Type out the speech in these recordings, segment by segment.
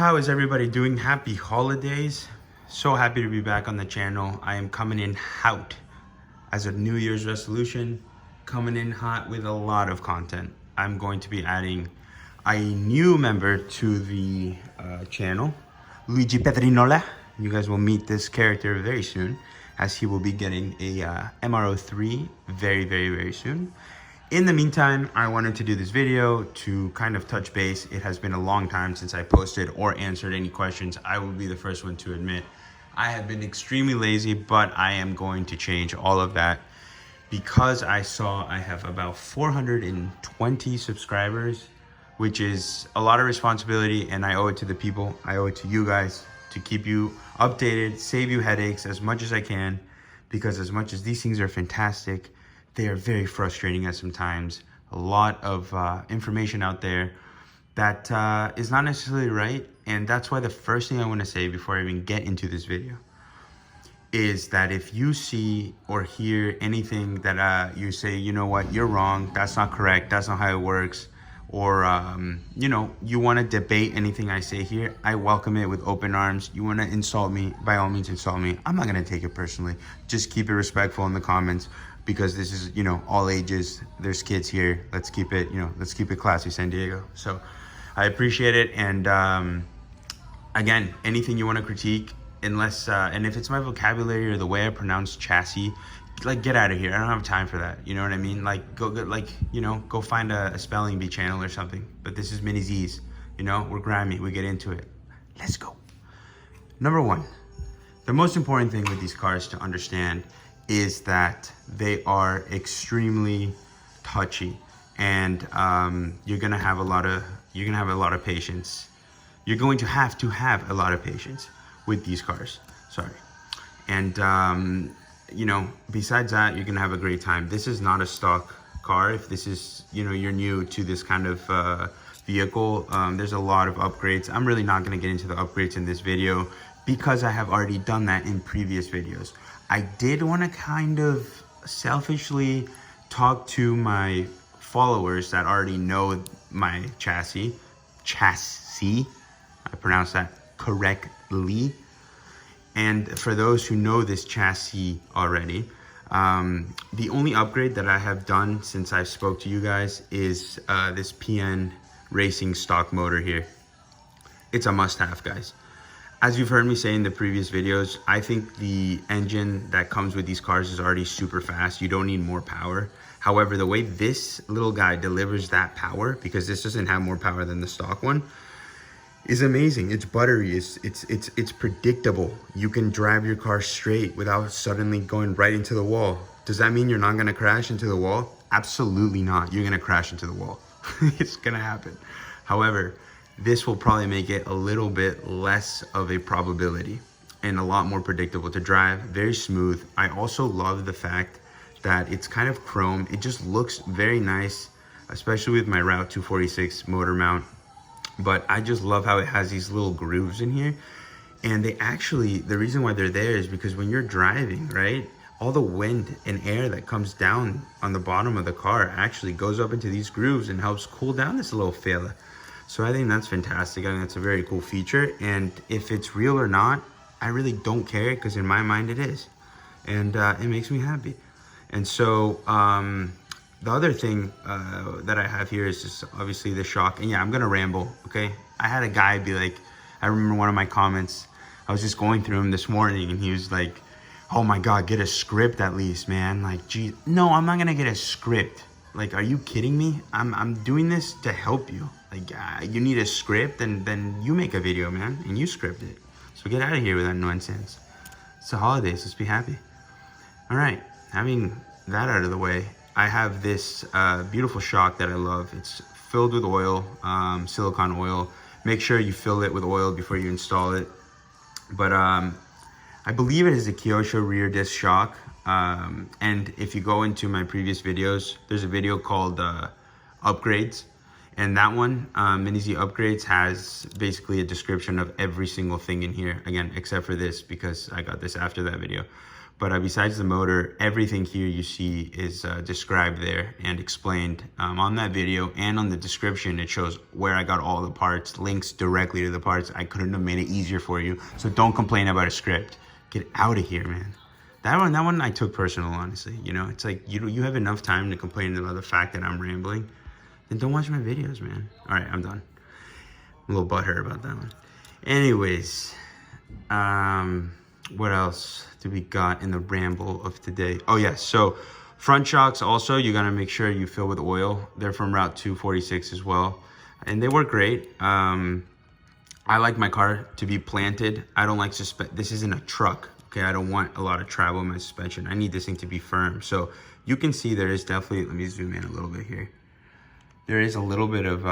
How is everybody doing? Happy holidays. So happy to be back on the channel. I am coming in hot as a New Year's resolution, coming in hot with a lot of content. I'm going to be adding a new member to the channel, Luigi Pedrinola. You guys will meet this character very soon, as he will be getting a MRO3 very soon. In the meantime, I wanted to do this video to kind of touch base. It has been a long time since I posted or answered any questions. I will be the first one to admit I have been extremely lazy, but I am going to change all of that because I saw I have about 420 subscribers, which is a lot of responsibility, and I owe it to the people. I owe it to you guys to keep you updated, save you headaches as much as I can, because as much as these things are fantastic, they are very frustrating at sometimes. A lot of information out there that is not necessarily right. And that's why the first thing I want to say before I even get into this video is that if you see or hear anything that you say, you know what, you're wrong, that's not correct, that's not how it works, or you know, you want to debate anything I say here, I welcome it with open arms. You want to insult me, by all means insult me. I'm not going to take it personally. Just keep it respectful in the comments, because this is, you know, all ages. There's kids here. Let's keep it, you know, let's keep it classy, San Diego. So I appreciate it. And again, anything you want to critique, unless and if it's my vocabulary or the way I pronounce chassis, like, get out of here. I don't have time for that. You know what I mean? Like, go like, you know, go find a spelling bee channel or something. But this is Mini Z's. You know, we're grimy. We get into it. Let's go. Number one, the most important thing with these cars to understand is that they are extremely touchy, and you're gonna have a lot of patience. You're going to have a lot of patience with these cars. Sorry. And you know, besides that, you're gonna have a great time. This is not a stock car. If this is, you know, you're new to this kind of vehicle, there's a lot of upgrades. I'm really not gonna get into the upgrades in this video because I have already done that in previous videos. I did want to kind of selfishly talk to my followers that already know my chassis. I pronounced that correctly. And for those who know this chassis already, the only upgrade that I have done since I spoke to you guys is this Pinion racing stock motor here. It's a must-have, guys. As you've heard me say in the previous videos, I think the engine that comes with these cars is already super fast. You don't need more power. However, the way this little guy delivers that power, because this doesn't have more power than the stock one, is amazing. It's buttery. It's predictable. You can drive your car straight without suddenly going right into the wall. Does that mean you're not going to crash into the wall? Absolutely not. You're going to crash into the wall. It's going to happen. However, this will probably make it a little bit less of a probability and a lot more predictable to drive. Very smooth. I also love the fact that it's kind of chrome. It just looks very nice, especially with my Route 246 motor mount. But I just love how it has these little grooves in here. And they actually, the reason why they're there is because when you're driving, right, all the wind and air that comes down on the bottom of the car actually goes up into these grooves and helps cool down this little fella. So I think that's fantastic. I think that's a very cool feature. And if it's real or not, I really don't care, because in my mind it is. And it makes me happy. And so the other thing that I have here is just obviously the shock. And yeah, I'm going to ramble, okay? I had a guy be like, I remember one of my comments, I was just going through him this morning, and he was like, oh my God, get a script at least, man. Like, geez, no, I'm not going to get a script. Like, are you kidding me? I'm doing this to help you. Like, you need a script, and then you make a video, man, and you script it. So get out of here with that nonsense. It's the holidays. Let's be happy. All right. Having that out of the way, I have this beautiful shock that I love. It's filled with oil, silicone oil. Make sure you fill it with oil before you install it. But I believe it is a Kyosho rear disc shock. And if you go into my previous videos, there's a video called Upgrades. And that one, Mini Z Upgrades, has basically a description of every single thing in here. Again, except for this, because I got this after that video. But besides the motor, everything here you see is described there and explained on that video, and on the description it shows where I got all the parts, links directly to the parts. I couldn't have made it easier for you, so don't complain about a script. Get out of here, man. That one I took personal, honestly. You know, it's like you have enough time to complain about the fact that I'm rambling, then don't watch my videos, man. All right, I'm done. I'm a little butthurt about that one. Anyways, what else do we got in the ramble of today? Oh yeah, so front shocks also, you gotta make sure you fill with oil. They're from Route 246 as well, and they work great. I like my car to be planted. I don't like this isn't a truck, okay? I don't want a lot of travel in my suspension. I need this thing to be firm. So you can see there is definitely, let me zoom in a little bit here. There is a little bit of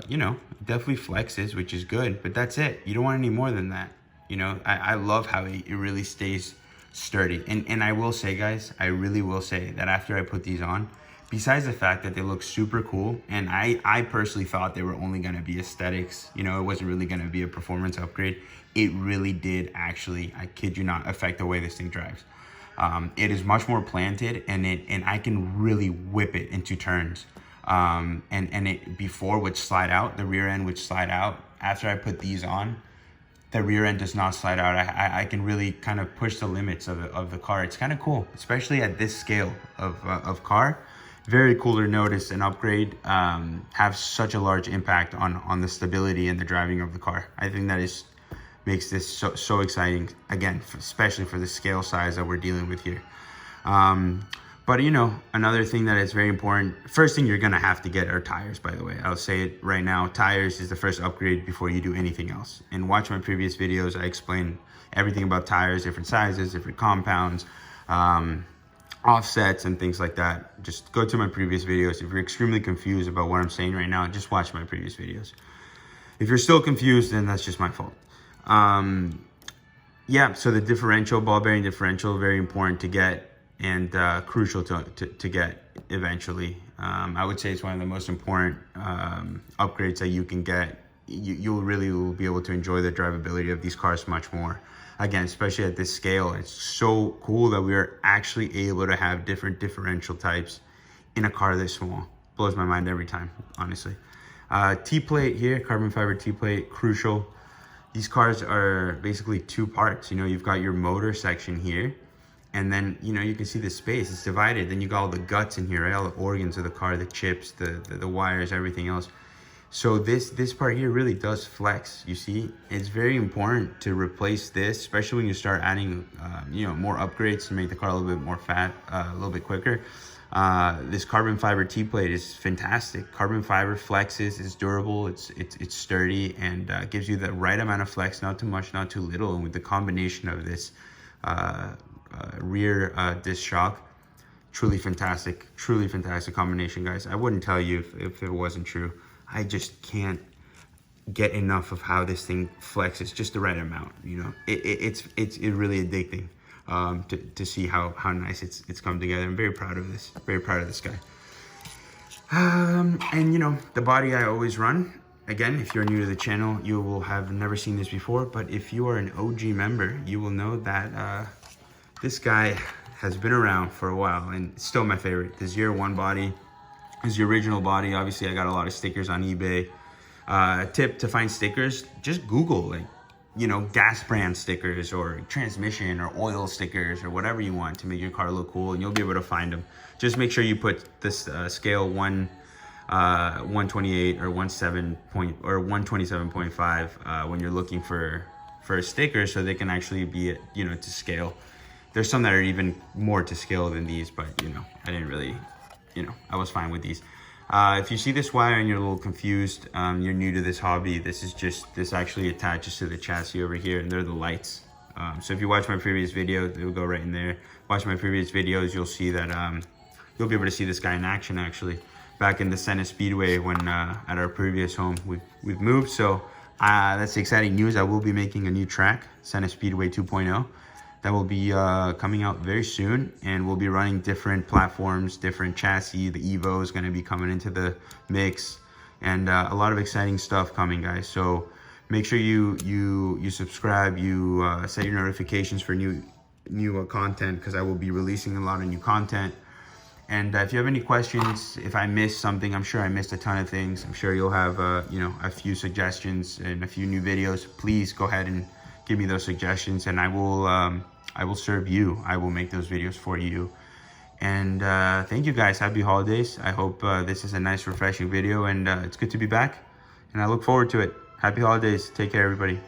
you know, definitely flexes, which is good, but that's it. You don't want any more than that. You know, I love how it really stays sturdy. And I will say, guys, I really will say that after I put these on, besides the fact that they look super cool, and I personally thought they were only gonna be aesthetics, you know, it wasn't really gonna be a performance upgrade. It really did actually, I kid you not, affect the way this thing drives. It is much more planted, and I can really whip it into turns. And it before would slide out, the rear end would slide out. After I put these on, the rear end does not slide out. I can really kind of push the limits of the car. It's kind of cool, especially at this scale of car. Very cool to notice an upgrade have such a large impact on the stability and the driving of the car. I think that makes this so exciting, again, especially for the scale size that we're dealing with here. But you know, another thing that is very important, first thing you're gonna have to get are tires, by the way. I'll say it right now, tires is the first upgrade before you do anything else. And watch my previous videos, I explain everything about tires, different sizes, different compounds, offsets and things like that. Just go to my previous videos. If you're extremely confused about what I'm saying right now, just watch my previous videos. If you're still confused, then that's just my fault. Yeah, so the differential, ball bearing differential, very important to get, and crucial to get eventually. I would say it's one of the most important upgrades that you can get. You really will be able to enjoy the drivability of these cars much more. Again, especially at this scale, it's so cool that we are actually able to have different differential types in a car this small. Blows my mind every time, honestly. T-plate here, carbon fiber T-plate, crucial. These cars are basically two parts. You know, you've got your motor section here, and then, you know, you can see the space, it's divided. Then you got all the guts in here, right? All the organs of the car, the chips, the wires, everything else. So this part here really does flex, you see? It's very important to replace this, especially when you start adding, you know, more upgrades to make the car a little bit more fat, a little bit quicker. This carbon fiber T-plate is fantastic. Carbon fiber flexes, it's durable, it's sturdy, and gives you the right amount of flex, not too much, not too little. And with the combination of this rear disc shock, truly fantastic combination, guys. I wouldn't tell you if it wasn't true. I just can't get enough of how this thing flexes, just the right amount, you know. It's really addicting to see how nice it's come together. I'm very proud of this, very proud of this guy. And you know, the body I always run. Again, if you're new to the channel, you will have never seen this before, but if you are an OG member, you will know that this guy has been around for a while and it's still my favorite. The 01 body is the original body. Obviously, I got a lot of stickers on eBay. Tip to find stickers, just Google, like, you know, gas brand stickers or transmission or oil stickers or whatever you want to make your car look cool, and you'll be able to find them. Just make sure you put this scale 128 or 127.5 when you're looking for a sticker, so they can actually be, you know, to scale. There's some that are even more to scale than these, but you know, I didn't really, you know, I was fine with these. If you see this wire and you're a little confused, you're new to this hobby, this actually attaches to the chassis over here, and they're the lights. So if you watch my previous video, it will go right in there. Watch my previous videos, you'll see that you'll be able to see this guy in action actually. Back in the Senna Speedway when at our previous home, we've moved. So that's the exciting news. I will be making a new track, Senna Speedway 2.0. That will be coming out very soon, and we'll be running different platforms, different chassis. The Evo is going to be coming into the mix, and a lot of exciting stuff coming, guys. So make sure you subscribe, you set your notifications for new new content, because I will be releasing a lot of new content. And if you have any questions, if I missed something, I'm sure I missed a ton of things. I'm sure you'll have, you know, a few suggestions and a few new videos. Please go ahead and give me those suggestions, and I will serve you. I will make those videos for you. And thank you guys. Happy holidays. I hope this is a nice, refreshing video, and it's good to be back. And I look forward to it. Happy holidays. Take care, everybody.